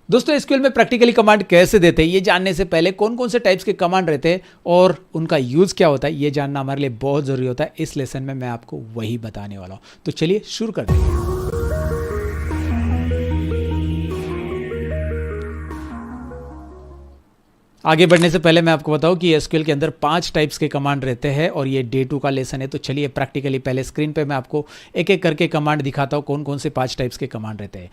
दोस्तों एसक्यूएल में practically command कैसे देते हैं ये जानने से पहले कौन कौन से टाइप्स के कमांड रहते हैं और उनका यूज़ क्या होता है ये जानना हमारे लिए बहुत ज़रूरी होता है। इस लेसन में मैं आपको वही बताने वाला हूँ, तो चलिए शुरू करते हैं। आगे बढ़ने से पहले मैं आपको बताऊं कि एसक्यूएल के अंदर 5 टाइप्स के कमांड रहते हैं और ये डे 2 का लेसन है। तो चलिए प्रैक्टिकली पहले स्क्रीन पे मैं आपको एक एक करके कमांड दिखाता हूं कौन कौन से 5 टाइप्स के कमांड रहते हैं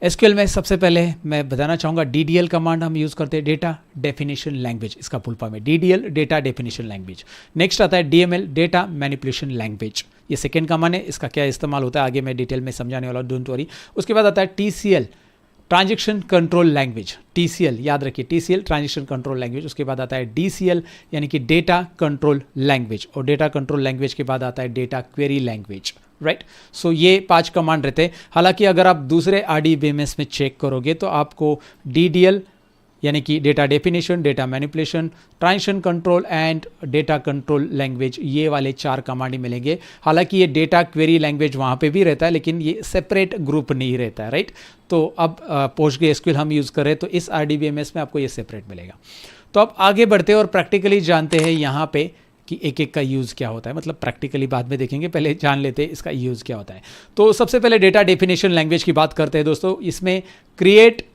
एसक्यूएल में। सबसे पहले मैं बताना चाहूँगा डीडीएल कमांड हम यूज़ करते हैं, डेटा डेफिनेशन लैंग्वेज, इसका फुल फॉर्म है DDL, data definition language. Next आता है डीएमएल, डेटा मैनिपुलेशन लैंग्वेज, ये सेकेंड कमांड है। इसका क्या इस्तेमाल होता है आगे मैं डिटेल में समझाने वाला हूँ, डोंट वरी। उसके बाद आता है TCL, transaction control language, TCL याद रखिए, टीसीएल ट्रांजेक्शन कंट्रोल लैंग्वेज। उसके बाद आता है डीसीएल यानी कि डेटा कंट्रोल लैंग्वेज, और डेटा कंट्रोल लैंग्वेज के बाद आता है डेटा क्वेरी लैंग्वेज, राइट। सो ये 5 कमांड रहते हैं। हालांकि अगर आप दूसरे आरडीबीएमएस में चेक करोगे तो आपको डीडीएल यानी कि data definition, data manipulation, transaction control and data control language, ये वाले 4 कमांड ही मिलेंगे। हालांकि ये डेटा क्वेरी लैंग्वेज वहाँ पे भी रहता है लेकिन ये सेपरेट ग्रुप नहीं रहता है, राइट। तो अब पोस्टग्रेसक्यूएल हम यूज़ करें तो इस आरडीबीएमएस में आपको ये सेपरेट मिलेगा। तो अब आगे बढ़ते हैं और प्रैक्टिकली जानते हैं यहाँ पे कि एक एक का यूज़ क्या होता है, मतलब प्रैक्टिकली बाद में देखेंगे, पहले जान लेते हैं इसका यूज़ क्या होता है। तो सबसे पहले डेटा डेफिनेशन लैंग्वेज की बात करते हैं दोस्तों। इसमें क्रिएट,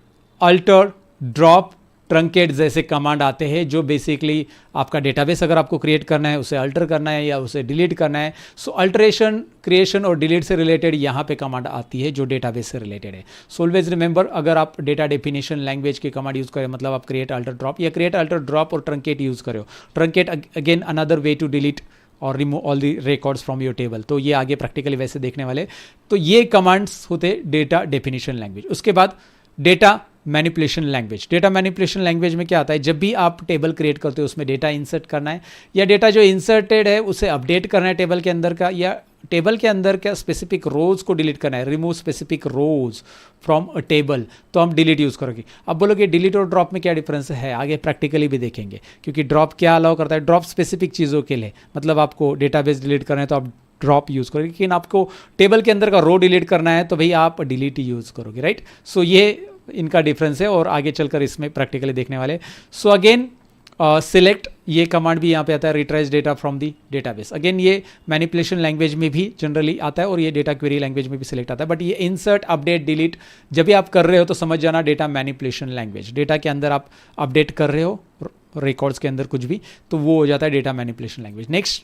अल्टर, ड्रॉप, ट्रंकेट जैसे कमांड आते हैं जो बेसिकली आपका डेटाबेस अगर आपको क्रिएट करना है, उसे अल्टर करना है या उसे डिलीट करना है, सो अल्टरेशन, क्रिएशन और डिलीट से रिलेटेड यहाँ पे कमांड आती है जो डेटाबेस से रिलेटेड है। सो ऑलवेज रिमेंबर, अगर आप डेटा डेफिनेशन लैंग्वेज की कमांड यूज़ करें, मतलब आप क्रिएट, अल्टर, ड्रॉप या क्रिएट, अल्टर, ड्रॉप और ट्रंकेट यूज़ करो। Truncate again another way to delete और remove all the records from your table, तो ये आगे प्रैक्टिकली वैसे देखने वाले। तो ये कमांड्स होते डेटा डेफिनेशन लैंग्वेज। उसके बाद data manipulation language. Data manipulation language में क्या आता है, जब भी आप टेबल क्रिएट करते हो उसमें डेटा इंसर्ट करना है या डेटा जो इंसर्टेड है उसे अपडेट करना है टेबल के अंदर का, या टेबल के अंदर का स्पेसिफिक रोज को डिलीट करना है, remove specific rows from a table, तो हम डिलीट यूज़ करोगे। अब बोलोगे डिलीट और ड्रॉप में क्या डिफरेंस है, आगे प्रैक्टिकली भी देखेंगे। क्योंकि ड्रॉप क्या अलाउ करता है, ड्रॉप स्पेसिफिक चीज़ों के लिए, मतलब आपको डेटाबेस डिलीट करना है तो आप ड्रॉप यूज़ करोगे, लेकिन आपको टेबल के अंदर का रो डिलीट करना है तो भाई आप डिलीट यूज़ करोगे, राइट। सो ये इनका डिफरेंस है और आगे चलकर इसमें प्रैक्टिकली देखने वाले। सो अगेन सिलेक्ट, ये कमांड भी यहाँ पे आता है, retrieves data from the database. Again ये मैनिपुलेशन लैंग्वेज में भी जनरली आता है और ये डेटा क्वेरी लैंग्वेज में भी सिलेक्ट आता है, बट ये इंसर्ट, अपडेट, डिलीट जब भी आप कर रहे हो तो समझ जाना डेटा मैनिपुलेशन लैंग्वेज। डेटा के अंदर आप अपडेट कर रहे हो रिकॉर्ड्स के अंदर कुछ भी, तो वो हो जाता है data manipulation language. Next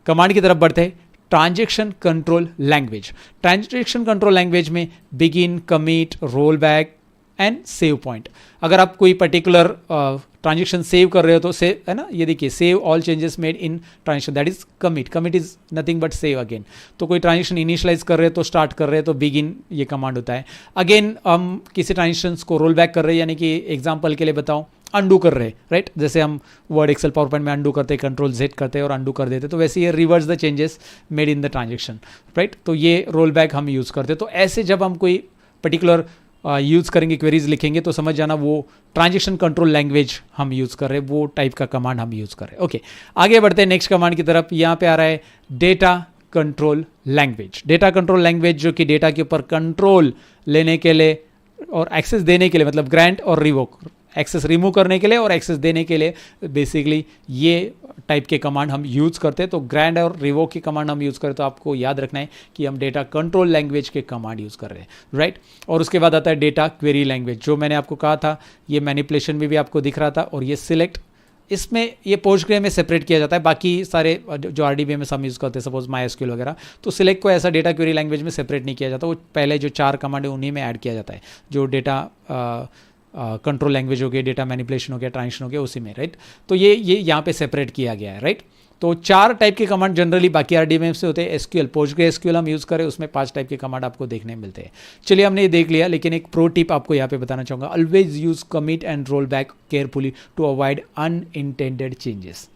command की तरफ बढ़ते हैं, transaction control language. Transaction control language में begin, commit, roll back and save point. अगर आप कोई पर्टिकुलर ट्रांजेक्शन सेव कर रहे हो तो सेव है ना, ये देखिए save all changes made in transaction, that is commit. Commit is nothing but save again. तो कोई ट्रांजेक्शन इनिशियलाइज कर रहे हो तो स्टार्ट कर रहे हो तो बिगिन ये कमांड होता है। अगेन हम किसी ट्रांजेक्शन्स को रोल बैक कर रहे हैं, यानी कि एग्जाम्पल के लिए बताऊं, अंडू कर रहे हैं, राइट। जैसे हम वर्ड, एक्सेल, पावर पॉइंट में अंडू करते हैं, कंट्रोल जेड करते हैं और अंडू कर देते हैं, तो वैसे ये reverse the changes made in the transaction, right. तो ये रोल बैक हम यूज़ करते हैं। तो ऐसे जब हम कोई पर्टिकुलर यूज़ करेंगे, क्वेरीज लिखेंगे, तो समझ जाना वो ट्रांजेक्शन कंट्रोल लैंग्वेज हम यूज़ कर रहे हैं, वो टाइप का कमांड हम यूज़ कर रहे हैं। ओके, आगे बढ़ते हैं नेक्स्ट कमांड की तरफ। यहाँ पे आ रहा है data control language. Data control language जो कि डेटा के ऊपर कंट्रोल लेने के लिए और एक्सेस देने के लिए, मतलब ग्रांट और रिवोक, एक्सेस रिमूव करने के लिए और एक्सेस देने के लिए बेसिकली ये टाइप के कमांड हम यूज़ करते हैं। तो ग्रैंड और रिवोक की कमांड हम यूज़ करें तो आपको याद रखना है कि हम डेटा कंट्रोल लैंग्वेज के कमांड यूज़ कर रहे हैं, राइट। और उसके बाद आता है डेटा क्वेरी लैंग्वेज, जो मैंने आपको कहा था, ये मैनिपुलेशन में भी आपको दिख रहा था। और ये सिलेक्ट, इसमें ये पोस्टग्रे में सेपरेट किया जाता है, बाकी सारे जो आरडीबीएमएस हम यूज़ करते हैं, सपोज मायएसक्यूएल वगैरह, तो सिलेक्ट को ऐसा डेटा क्वेरी लैंग्वेज में सेपरेट नहीं किया जाता, वो पहले जो 4 कमांड है उन्हीं में ऐड किया जाता है, जो डेटा कंट्रोल लैंग्वेज हो गया, डेटा मैनिपुलेशन हो गया, ट्रांजेक्शन हो गया, उसी में, राइट। तो ये यहाँ पे सेपरेट किया गया है, राइट। तो 4 टाइप के कमांड जनरली बाकी आरडीबीएमएस से होते हैं। एसक्यूएल, पोस्टग्रेसक्यूएल हम यूज़ करें, उसमें 5 टाइप के कमांड आपको देखने मिलते हैं। चलिए हमने ये देख लिया, लेकिन एक प्रो टिप आपको यहाँ पे बताना चाहूँगा, always use commit and roll back carefully to avoid unintended changes.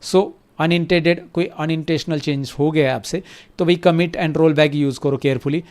So unintended, कोई अनइंटेंशनल चेंज हो गया आपसे तो भाई commit and roll back use करो carefully.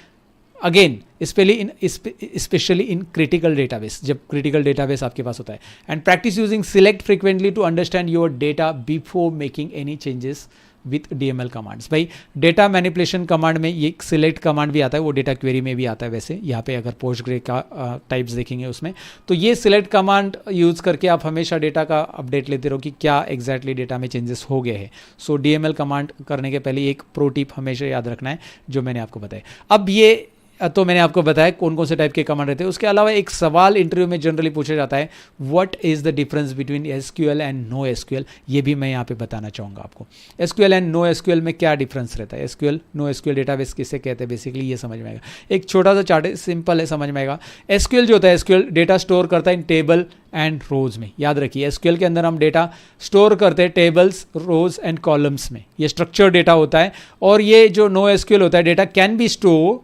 Again specially in critical database, जब क्रिटिकल डेटाबेस आपके पास होता है। And practice using select frequently to understand your data before making any changes with DML commands. भाई डेटा मैनिपुलेशन कमांड में ये select command भी आता है, वो डेटा क्वेरी में भी आता है। वैसे यहाँ पे अगर पोस्टग्रे का टाइप्स देखेंगे उसमें, तो ये सिलेक्ट कमांड यूज़ करके आप हमेशा डेटा का अपडेट लेते रहो कि क्या एग्जैक्टली डेटा में चेंजेस हो गए हैं। सो DML कमांड करने के पहले एक प्रो टिप हमेशा याद रखना है जो मैंने आपको बताया। अब ये तो मैंने आपको बताया कौन कौन से टाइप के कमांड रहते हैं। उसके अलावा एक सवाल इंटरव्यू में जनरली पूछा जाता है, what is the difference between SQL and no SQL। ये भी मैं यहाँ पे बताना चाहूँगा आपको। SQL एंड नो SQL में क्या डिफरेंस रहता है, SQL नो SQL डेटाबेस किसे कहते हैं, बेसिकली ये समझ में आएगा। एक छोटा सा चार्ट है, सिंपल है, समझ में आएगा। SQL जो होता है, SQL डेटा स्टोर करता है इन टेबल एंड रोज में। याद रखिए SQL के अंदर हम डेटा स्टोर करते हैं टेबल्स, रोज एंड कॉलम्स में। ये स्ट्रक्चर डेटा होता है। और ये जो नो SQL होता है, data can be store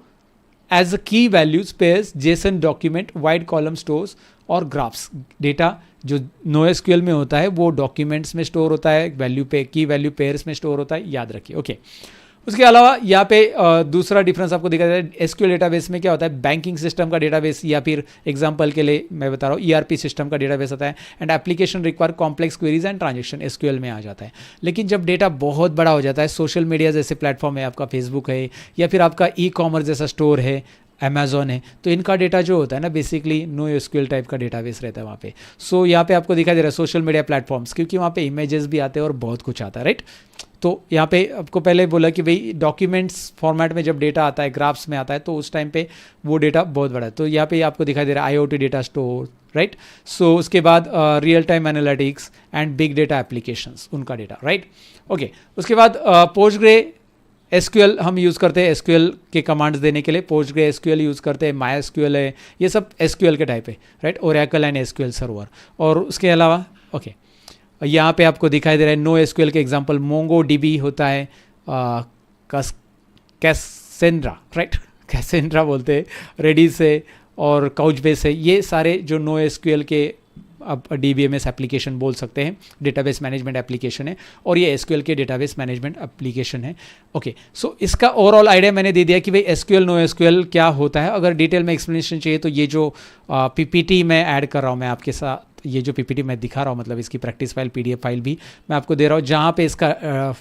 as a key values, pairs, JSON document, wide column stores और ग्राफ्स। डेटा जो नो SQL में होता है वो डॉक्यूमेंट्स में स्टोर होता है, वैल्यू पे की वैल्यू पेयर्स में स्टोर होता है, याद रखिए। ओके उसके अलावा यहाँ पे दूसरा डिफरेंस आपको दिखाया जाता है। SQL डेटाबेस में क्या होता है, बैंकिंग सिस्टम का डेटाबेस, या फिर एग्जांपल के लिए मैं बता रहा हूँ ERP सिस्टम का डेटाबेस आता है। And application require complex queries and transaction, SQL में आ जाता है। लेकिन जब डेटा बहुत बड़ा हो जाता है, सोशल मीडिया जैसे प्लेटफॉर्म है, आपका फेसबुक है, या फिर आपका E-कॉमर्स जैसा स्टोर है, अमेजोन है, तो इनका डेटा जो होता है ना, बेसिकली नो SQL टाइप का डेटाबेस रहता है वहाँ पे। सो यहाँ पे आपको दिखाई दे रहा है सोशल मीडिया प्लेटफॉर्म्स, क्योंकि वहाँ पे इमेजेस भी आते हैं और बहुत कुछ आता है, राइट। तो यहाँ पे आपको पहले बोला कि भाई डॉक्यूमेंट्स फॉर्मेट में जब डेटा आता है, ग्राफ्स में आता है, तो उस टाइम पे वो डेटा बहुत बड़ा है। तो यहाँ पे आपको दिखाई दे रहा है IoT डेटा स्टोर, राइट। सो उसके बाद real time analytics and big data applications, उनका डेटा, राइट। ओके उसके बाद पोस्टग्रे SQL हम यूज़ करते हैं SQL के कमांड्स देने के लिए। पोस्टग्रे SQL यूज़ करते हैं, MySQL है, ये सब SQL के टाइप है, right. Oracle and SQL server. और उसके अलावा ओके यहाँ पे आपको दिखाई दे रहा है नो SQL के एग्जांपल, MongoDB होता है, कैसेंड्रा, राइट, कैसेंड्रा बोलते हैं, रेडिस है और काउचबेस है। ये सारे जो नो SQL के आप DBMS एप्लीकेशन बोल सकते हैं, डेटाबेस मैनेजमेंट एप्लीकेशन है, और ये SQL के डेटाबेस मैनेजमेंट एप्लीकेशन है। ओके सो इसका ओवरऑल आइडिया मैंने दे दिया कि भाई SQL नो SQL क्या होता है। अगर डिटेल में एक्सप्लेनेशन चाहिए तो ये जो PPT मैं ऐड कर रहा हूँ मैं आपके साथ, ये जो PPT मैं दिखा रहा हूँ, मतलब इसकी प्रैक्टिस फाइल PDF फाइल भी मैं आपको दे रहा हूँ, जहाँ पे इसका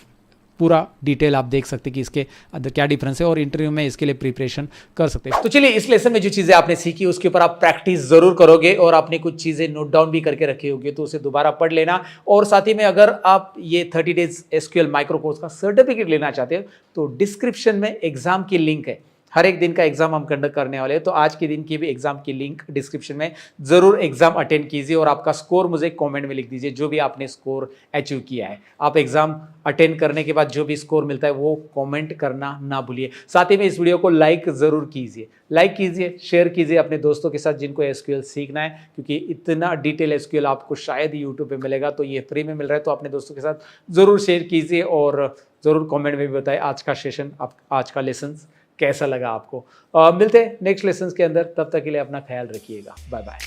पूरा डिटेल आप देख सकते हैं कि इसके अंदर क्या डिफरेंस है, और इंटरव्यू में इसके लिए प्रिपरेशन कर सकते हैं। तो चलिए इस लेसन में जो चीजें आपने सीखी उसके ऊपर आप प्रैक्टिस जरूर करोगे, और आपने कुछ चीजें नोट डाउन भी करके रखे होंगे, तो उसे दोबारा पढ़ लेना। और साथ ही में अगर आप ये 30 डेज SQL माइक्रो कोर्स का सर्टिफिकेट लेना चाहते हो तो डिस्क्रिप्शन में एग्जाम की लिंक है। हर एक दिन का एग्जाम हम कंडक्ट करने वाले हैं, तो आज के दिन की भी एग्जाम की लिंक डिस्क्रिप्शन में, जरूर एग्जाम अटेंड कीजिए और आपका स्कोर मुझे कमेंट में लिख दीजिए, जो भी आपने स्कोर अचीव किया है। आप एग्जाम अटेंड करने के बाद जो भी स्कोर मिलता है वो कमेंट करना ना भूलिए। साथ ही में इस वीडियो को लाइक जरूर कीजिए, लाइक कीजिए, शेयर कीजिए अपने दोस्तों के साथ जिनको SQL सीखना है, क्योंकि इतना डिटेल SQL आपको शायद यूट्यूब पे मिलेगा, तो ये फ्री में मिल रहा है, तो अपने दोस्तों के साथ जरूर शेयर कीजिए, और जरूर कमेंट में भी बताएं आज का सेशन, आज का लेसन कैसा लगा आपको। मिलते हैं नेक्स्ट लेसन के अंदर, तब तक के लिए अपना ख्याल रखिएगा, बाय बाय।